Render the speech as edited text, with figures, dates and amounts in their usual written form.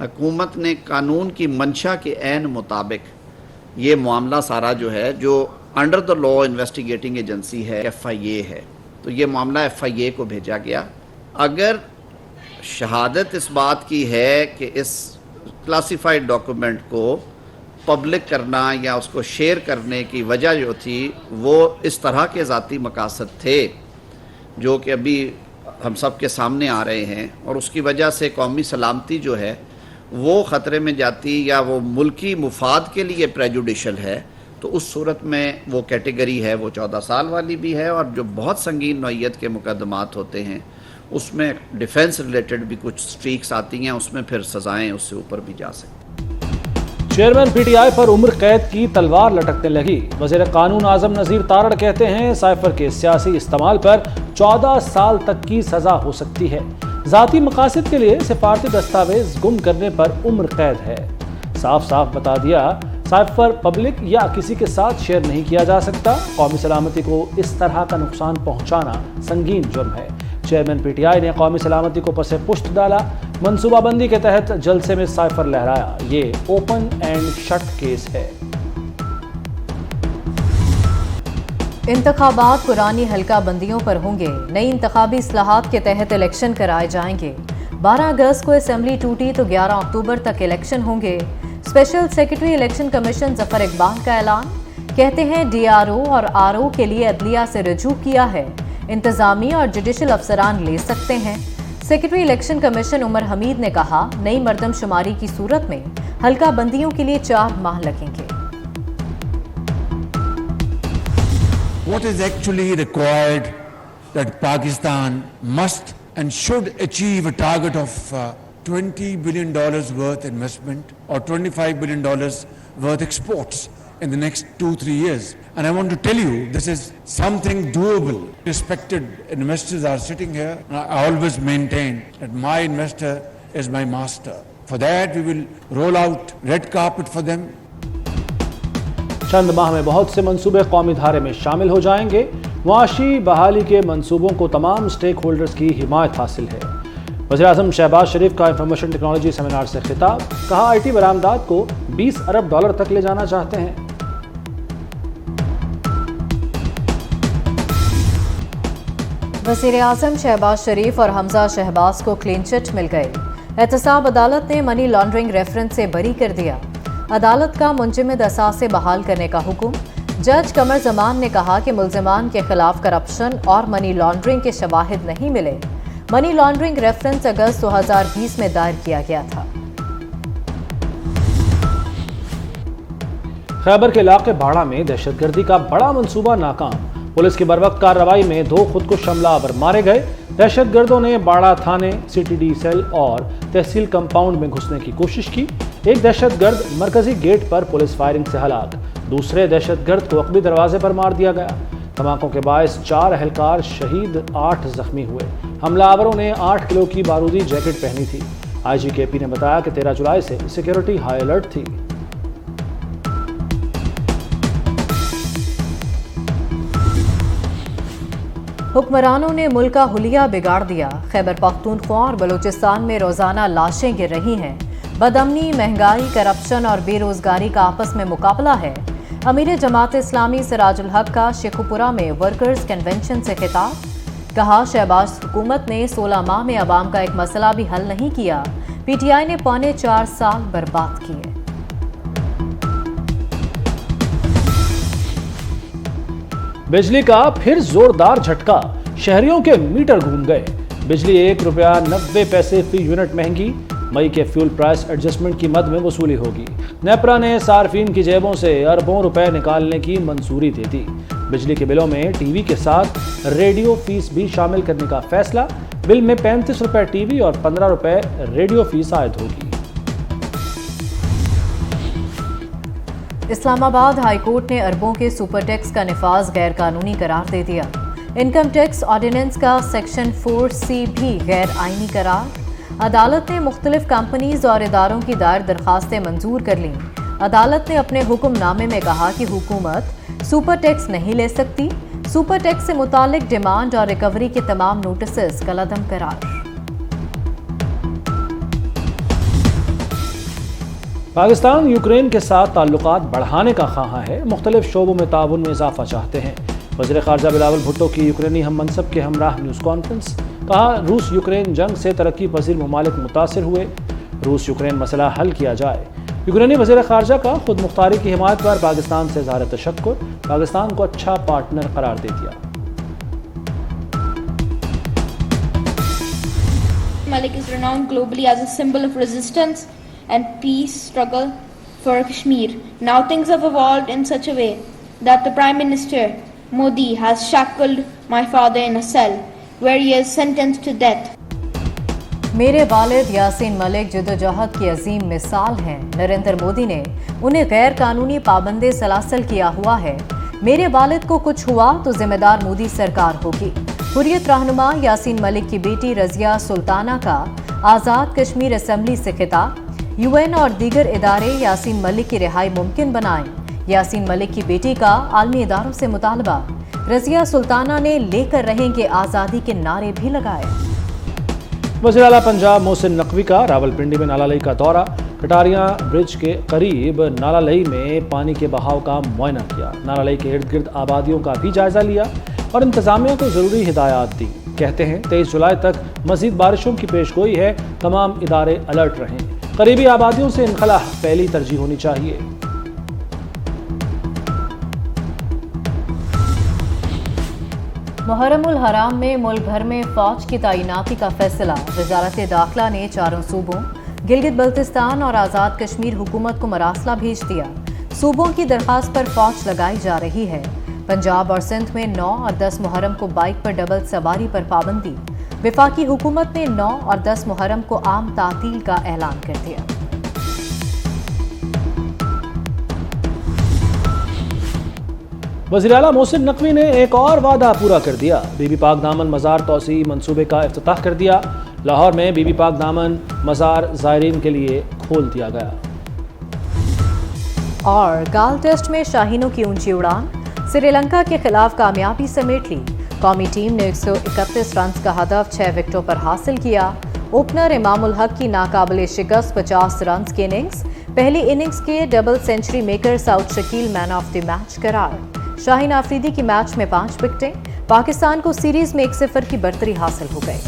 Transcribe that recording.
حکومت نے قانون کی منشا کے عین مطابق یہ معاملہ سارا جو ہے، جو under the law investigating agency ہے، ایف آئی اے ہے، تو یہ معاملہ ایف آئی اے کو بھیجا گیا۔ اگر شہادت اس بات کی ہے کہ اس کلاسیفائڈ ڈاکومنٹ کو پبلک کرنا یا اس کو شیئر کرنے کی وجہ جو تھی وہ اس طرح کے ذاتی مقاصد تھے جو کہ ابھی ہم سب کے سامنے آ رہے ہیں، اور اس کی وجہ سے قومی سلامتی جو ہے وہ خطرے میں جاتی یا وہ ملکی مفاد کے لیے پریجوڈیشل ہے، تو اس صورت میں وہ کیٹیگری ہے وہ 14 سال والی بھی ہے، اور جو بہت سنگین نوعیت کے مقدمات ہوتے ہیں اس میں ڈیفنس ریلیٹڈ بھی کچھ سٹریکس آتی ہیں، اس میں پھر سزائیں اس سے اوپر بھی جا سکتی۔ چیئرمین پی ٹی آئی پر عمر قید کی تلوار لٹکنے لگی۔ وزیر قانون اعظم نذیر تارڑ کہتے ہیں سائفر کے سیاسی استعمال پر 14 سال تک کی سزا ہو سکتی ہے۔ ذاتی مقاصد کے لیے سفارتی دستاویز گم کرنے پر عمر قید ہے۔ صاف صاف بتا دیا سائفر پبلک یا کسی کے ساتھ شیئر نہیں کیا جا سکتا۔ قومی سلامتی کو اس طرح کا نقصان پہنچانا سنگین جرم ہے۔ چیئرمین پی ٹی آئی نے قومی سلامتی کو پس پشت ڈالا۔ منصوبہ بندی کے تحت جلسے میں سائفر لہرایا۔ یہ اوپن اینڈ شٹ کیس ہے۔ انتخابات پرانی حلقہ بندیوں پر ہوں گے۔ نئی انتخابی اصلاحات کے تحت الیکشن کرائے جائیں گے۔ 12 اگست کو اسمبلی ٹوٹی تو 11 اکتوبر تک الیکشن ہوں گے۔ اسپیشل سیکرٹری الیکشن کمیشن ظفر اقبال کا اعلان۔ کہتے ہیں ڈی آر او اور آر او کے لیے عدلیہ سے رجوع کیا ہے، انتظامی اور جوڈیشل افسران لے سکتے ہیں۔ سیکرٹری الیکشن کمیشن عمر حمید نے کہا نئی مردم شماری کی صورت میں حلقہ بندیوں کے لیے 4 ماہ لگیں گے۔ What is actually required that Pakistan must and should achieve a target of $20 billion worth investment or $25 billion worth exports in the next 2-3 years. And I want to tell you, this is something doable. Respected investors are sitting here. And I always maintain that my investor is my master. For that, we will roll out red carpet for them. چند ماہ میں بہت سے منصوبے قومی دھارے میں شامل ہو جائیں گے۔ معاشی بحالی کے منصوبوں کو تمام سٹیک ہولڈرز کی حمایت حاصل ہے۔ وزیراعظم شہباز شریف کا انفارمیشن ٹیکنالوجی سیمینار سے خطاب۔ کہا آئی ٹی برآمدات کو $20 ارب تک لے جانا چاہتے ہیں۔ وزیر اعظم شہباز شریف اور حمزہ شہباز کو کلین چٹ مل گئے۔ احتساب عدالت نے منی لانڈرنگ ریفرنس سے بری کر دیا۔ عدالت کا منجمد اثاثے بحال کرنے کا حکم۔ جج قمر زمان نے کہا کہ ملزمان کے خلاف کرپشن اور منی لانڈرنگ کے شواہد نہیں ملے۔ منی لانڈرنگ ریفرنس اگست 2020 میں دائر کیا گیا تھا۔ خیبر کے علاقے باڑہ میں دہشت گردی کا بڑا منصوبہ ناکام۔ پولیس کی بروقت کارروائی میں 2 خودکش حملہ آور مارے گئے۔ دہشت گردوں نے باڑہ تھانے، سی ٹی ڈی سیل اور تحصیل کمپاؤنڈ میں گھسنے کی کوشش کی۔ ایک دہشت گرد مرکزی گیٹ پر پولیس فائرنگ سے ہلاک، دوسرے دہشت گرد کو عقبی دروازے پر مار دیا گیا۔ دھماکوں کے باعث 4 اہلکار شہید، 8 زخمی ہوئے۔ حملہ آوروں نے 8 کلو کی بارودی جیکٹ پہنی تھی۔ آئی جی کے پی نے بتایا کہ 13 جولائی سے سیکیورٹی ہائی الرٹ تھی۔ حکمرانوں نے ملک کا حلیہ بگاڑ دیا۔ خیبر پختونخوا اور بلوچستان میں روزانہ لاشیں گر رہی ہیں۔ بدامنی، مہنگائی، کرپشن اور بے روزگاری کا آپس میں مقابلہ ہے۔ امیر جماعت اسلامی سراج الحق کا شیخوپورہ میں ورکرز کنونشن سے خطاب۔ کہا شہباز حکومت نے 16 ماہ میں عوام کا ایک مسئلہ بھی حل نہیں کیا۔ پی ٹی آئی نے 4.25 سال برباد کیے۔ بجلی کا پھر زوردار جھٹکا، شہریوں کے میٹر گھوم گئے۔ بجلی $1.90 فی یونٹ مہنگی، مئی کے فیول پرائس ایڈجسٹمنٹ کی مد میں وصولی ہوگی۔ نیپرا نے صارفین کی جیبوں سے اربوں روپے نکالنے کی منظوری دے دی۔ بجلی کے بلوں میں ٹی وی کے ساتھ ریڈیو فیس بھی شامل کرنے کا فیصلہ۔ بل میں $35 ٹی وی اور $15 ریڈیو فیس عائد ہوگی۔ اسلام آباد ہائی کورٹ نے اربوں کے سپر ٹیکس کا نفاذ غیر قانونی قرار دے دیا۔ انکم ٹیکس آرڈیننس کا سیکشن 4C بھی غیر آئینی قرار۔ عدالت نے مختلف کمپنیز اور اداروں کی دائر درخواستیں منظور کر لیں۔ عدالت نے اپنے حکم نامے میں کہا کہ حکومت سپر ٹیکس نہیں لے سکتی۔ سپر ٹیکس سے متعلق ڈیمانڈ اور ریکوری کے تمام نوٹسز کالعدم قرار۔ پاکستان یوکرین کے ساتھ تعلقات بڑھانے کا خواہاں ہے، مختلف شعبوں میں تعاون میں اضافہ چاہتے ہیں۔ وزیر خارجہ بلاول بھٹو کی یوکرینی ہم منصب کے ہمراہ نیوز کانفرنس، کہا روس یوکرین جنگ سے ترقی پذیر ممالک متاثر ہوئے، روس یوکرین مسئلہ حل کیا جائے۔ یوکرینی وزیر خارجہ کا خود مختاری کی حمایت پر پاکستان سے اظہار تشکر، پاکستان کو اچھا پارٹنر قرار دے دیا۔ Malik is renowned globally as a symbol of resistance and peace struggle for Kashmir. Now things have evolved in such a way that the Prime Minister Modi has shackled my father in a cell where he is sentenced to death. میرے والد یاسین ملک جدوجہد کی عظیم مثال ہیں، نریندر مودی نے انہیں غیر قانونی پابند سلاسل کیا ہوا ہے۔ میرے والد کو کچھ ہوا تو ذمہ دار مودی سرکار ہوگی۔ حریت رہنما یاسین ملک کی بیٹی رضیہ سلطانہ کا آزاد کشمیر اسمبلی سے خطاب، یو این اور دیگر ادارے یاسین ملک کی رہائی ممکن بنائیں۔ یاسین ملک کی بیٹی کا عالمی اداروں سے مطالبہ، رضیہ سلطانہ نے لے کر رہیں گے آزادی کے نعرے بھی لگائے۔ وزیر اعلیٰ پنجاب محسن نقوی کا راولپنڈی میں نالہ لئی کا دورہ، کٹاریاں برج کے قریب نالہ لئی میں پانی کے بہاؤ کا معائنہ کیا، نالہ لئی کے ارد گرد آبادیوں کا بھی جائزہ لیا اور انتظامیہ کو ضروری ہدایات دی۔ کہتے ہیں 23 جولائی تک مزید بارشوں کی پیش گوئی ہے، تمام ادارے الرٹ رہیں، قریبی آبادیوں سے انخلا پہلی ترجیح ہونی چاہیے۔ محرم الحرام میں ملک بھر میں فوج کی تعیناتی کا فیصلہ، وزارت داخلہ نے چاروں صوبوں گلگت بلتستان اور آزاد کشمیر حکومت کو مراسلہ بھیج دیا۔ صوبوں کی درخواست پر فوج لگائی جا رہی ہے۔ پنجاب اور سندھ میں 9 اور 10 محرم کو بائک پر ڈبل سواری پر پابندی، وفاقی حکومت نے 9 اور 10 محرم کو عام تعطیل کا اعلان کر دیا۔ وزیر اعلیٰ محسن نقوی نے ایک اور وعدہ پورا کر دیا، بی بی پاک دامن مزار توسیع منصوبے کا افتتاح کر دیا۔ لاہور میں بی بی پاک دامن مزار زائرین کے لیے کھول دیا گیا۔ اور گال ٹیسٹ میں شاہینوں کی اونچی اڑان، سری لنکا کے خلاف کامیابی سمیٹ لی۔ قومی ٹیم نے 131 رنز کا ہدف 6 وکٹوں پر حاصل کیا۔ اوپنر امام الحق کی ناقابل شکست 50 رنز کی اننگز، پہلی اننگز کے double century maker Saud Shakeel man of the match قرار۔ شاہین آفریدی کی میچ میں 5 وکٹیں، پاکستان کو سیریز میں 1-0 کی برتری حاصل ہو گئی۔